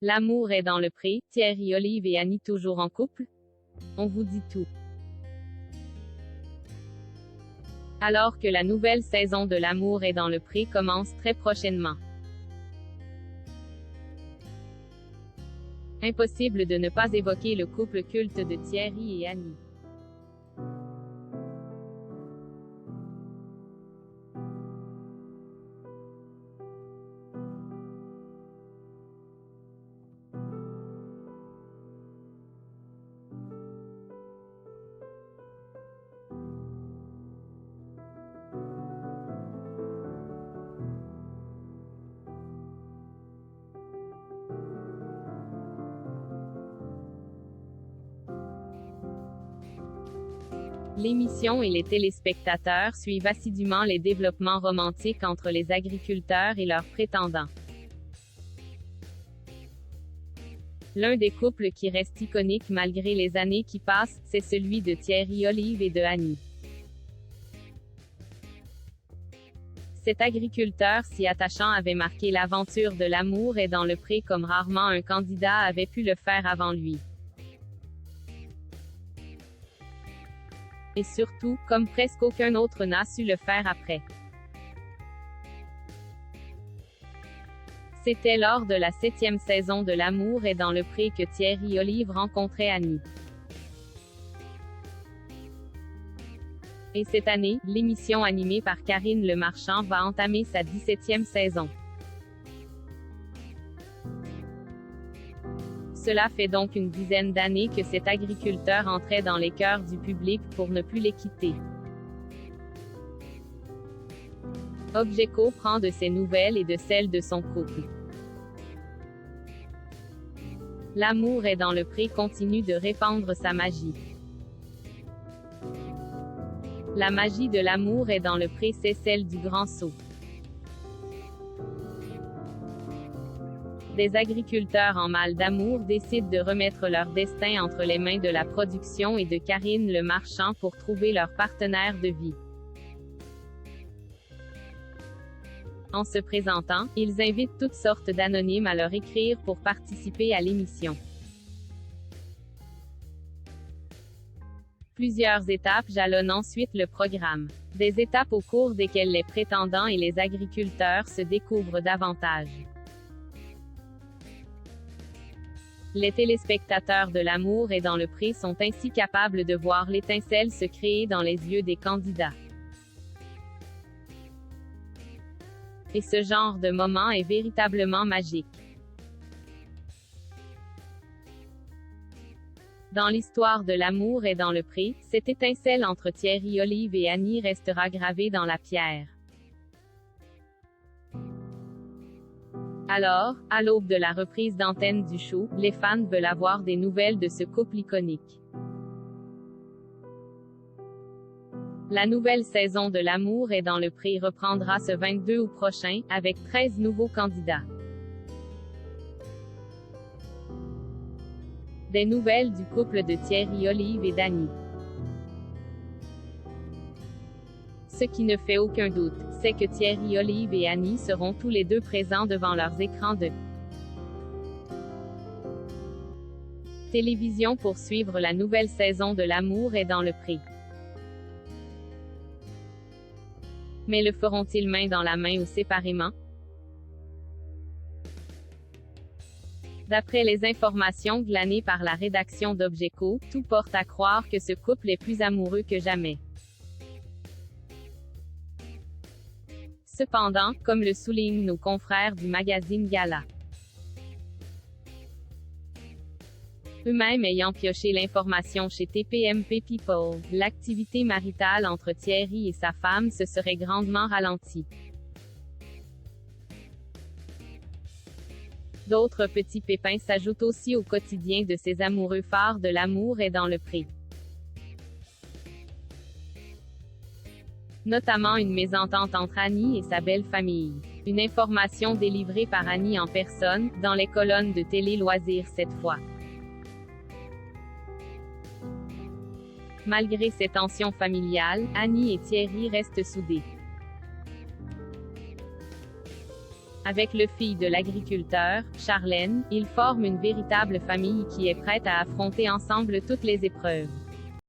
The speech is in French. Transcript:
L'amour est dans le pré, Thierry Olive et Annie toujours en couple? On vous dit tout. Alors que la nouvelle saison de L'amour est dans le pré commence très prochainement. Impossible de ne pas évoquer le couple culte de Thierry et Annie. L'émission et les téléspectateurs suivent assidûment les développements romantiques entre les agriculteurs et leurs prétendants. L'un des couples qui reste iconique malgré les années qui passent, c'est celui de Thierry Olive et de Annie. Cet agriculteur si attachant avait marqué l'aventure de L'amour est dans le pré comme rarement un candidat avait pu le faire avant lui. Et surtout, comme presque aucun autre n'a su le faire après. C'était lors de la 7e saison de L'amour est dans le pré que Thierry Olive rencontrait Annie. Et cette année, l'émission animée par Karine Le Marchand va entamer sa 17e saison. Cela fait donc une dizaine d'années que cet agriculteur entrait dans les cœurs du public pour ne plus les quitter. Obgeco prend de ses nouvelles et de celles de son couple. L'amour est dans le pré continue de répandre sa magie. La magie de l'amour est dans le pré, c'est celle du grand saut. Des agriculteurs en mal d'amour décident de remettre leur destin entre les mains de la production et de Karine Le Marchand pour trouver leur partenaire de vie. En se présentant, ils invitent toutes sortes d'anonymes à leur écrire pour participer à l'émission. Plusieurs étapes jalonnent ensuite le programme. Des étapes au cours desquelles les prétendants et les agriculteurs se découvrent davantage. Les téléspectateurs de L'amour est dans le pré sont ainsi capables de voir l'étincelle se créer dans les yeux des candidats. Et ce genre de moment est véritablement magique. Dans l'histoire de L'amour est dans le pré, cette étincelle entre Thierry Olive et Annie restera gravée dans la pierre. Alors, à l'aube de la reprise d'antenne du show, les fans veulent avoir des nouvelles de ce couple iconique. La nouvelle saison de L'amour est dans le pré reprendra ce 22 août prochain, avec 13 nouveaux candidats. Des nouvelles du couple de Thierry Olive et d'Annie. Ce qui ne fait aucun doute, c'est que Thierry Olive et Annie seront tous les deux présents devant leurs écrans de télévision pour suivre la nouvelle saison de L'amour est dans le pré. Mais le feront-ils main dans la main ou séparément? D'après les informations glanées par la rédaction d'Obgeco, tout porte à croire que ce couple est plus amoureux que jamais. Cependant, comme le soulignent nos confrères du magazine Gala, eux-mêmes ayant pioché l'information chez TPMP People, l'activité maritale entre Thierry et sa femme se serait grandement ralentie. D'autres petits pépins s'ajoutent aussi au quotidien de ces amoureux phares de L'amour est dans le pré. Notamment une mésentente entre Annie et sa belle famille. Une information délivrée par Annie en personne, dans les colonnes de Télé Loisirs cette fois. Malgré ces tensions familiales, Annie et Thierry restent soudés. Avec le fils de l'agriculteur, Charlène, ils forment une véritable famille qui est prête à affronter ensemble toutes les épreuves.